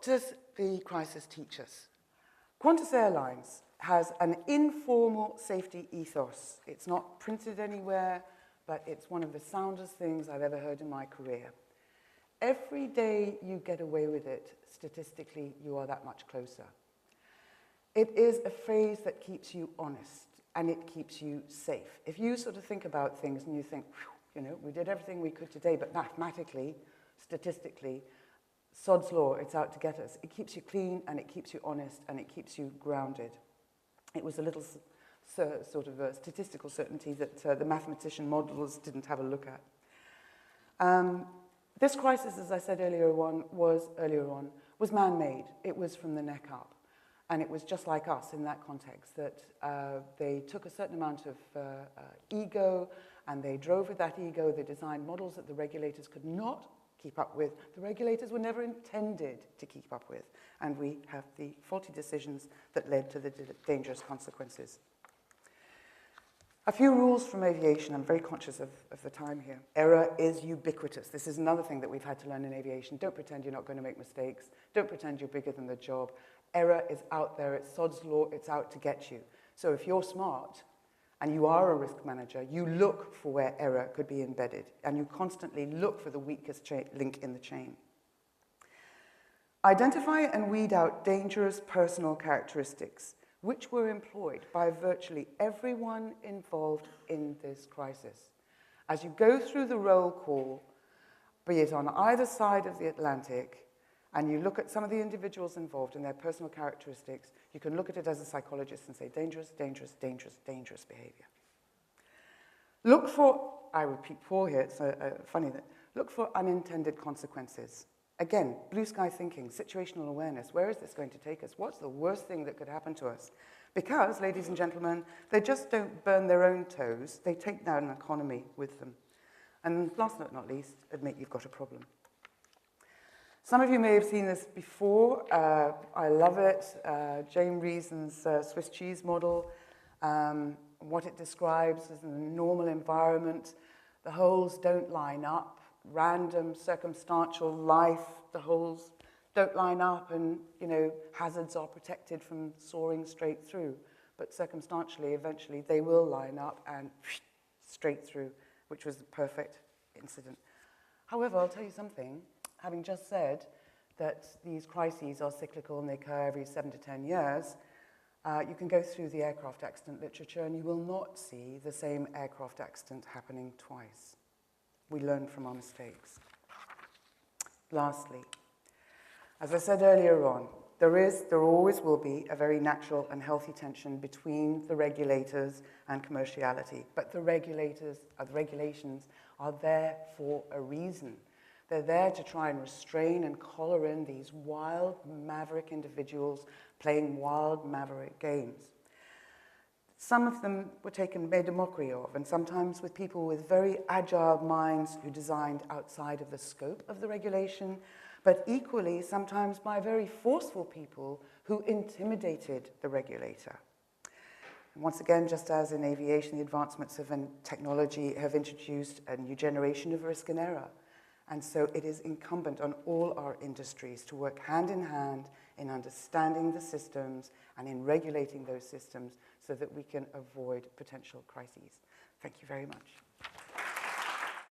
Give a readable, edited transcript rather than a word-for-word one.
What does the crisis teach us? Qantas Airlines has an informal safety ethos. It's not printed anywhere, but it's one of the soundest things I've ever heard in my career. Every day you get away with it, statistically, you are that much closer. It is a phrase that keeps you honest, and it keeps you safe. If you sort of think about things and you think, you know, we did everything we could today, but mathematically, statistically, sod's law, it's out to get us. It keeps you clean, and it keeps you honest, and it keeps you grounded. It was a little sort of a statistical certainty that the mathematician models didn't have a look at. This crisis, as I said earlier on, was man-made. It was from the neck up. And it was just like us in that context, that they took a certain amount of ego, and they drove with that ego. They designed models that the regulators could not keep up with. The regulators were never intended to keep up with. And we have the faulty decisions that led to the dangerous consequences. A few rules from aviation. I'm very conscious of the time here. Error is ubiquitous. This is another thing that we've had to learn in aviation. Don't pretend you're not going to make mistakes. Don't pretend you're bigger than the job. Error is out there. It's sod's law. It's out to get you. So if you're smart and you are a risk manager, you look for where error could be embedded, and you constantly look for the weakest link in the chain. Identify and weed out dangerous personal characteristics, which were employed by virtually everyone involved in this crisis. As you go through the roll call, be it on either side of the Atlantic, and you look at some of the individuals involved and their personal characteristics, you can look at it as a psychologist and say, dangerous, dangerous, dangerous, dangerous behavior. Look for, I repeat for here, it's funny that, look for unintended consequences. Again, blue sky thinking, situational awareness. Where is this going to take us? What's the worst thing that could happen to us? Because, ladies and gentlemen, they just don't burn their own toes. They take down an economy with them. And last but not least, admit you've got a problem. Some of you may have seen this before. I love it. James Reason's Swiss cheese model, what it describes as a normal environment. The holes don't line up. Random, circumstantial life, the holes don't line up, and, you know, hazards are protected from soaring straight through. But circumstantially, eventually, they will line up and straight through, which was the perfect incident. However, I'll tell you something. Having just said that these crises are cyclical and they occur every 7 to 10 years, you can go through the aircraft accident literature and you will not see the same aircraft accident happening twice. We learn from our mistakes. Lastly, as I said earlier on, there always will be a very natural and healthy tension between the regulators and commerciality. But the regulations are there for a reason. They're there to try and restrain and collar in these wild, maverick individuals playing wild, maverick games. Some of them were made a mockery of, and sometimes with people with very agile minds who designed outside of the scope of the regulation, but equally sometimes by very forceful people who intimidated the regulator. And once again, just as in aviation, the advancements of technology have introduced a new generation of risk and error. And so it is incumbent on all our industries to work hand in hand in understanding the systems and in regulating those systems so that we can avoid potential crises. Thank you very much.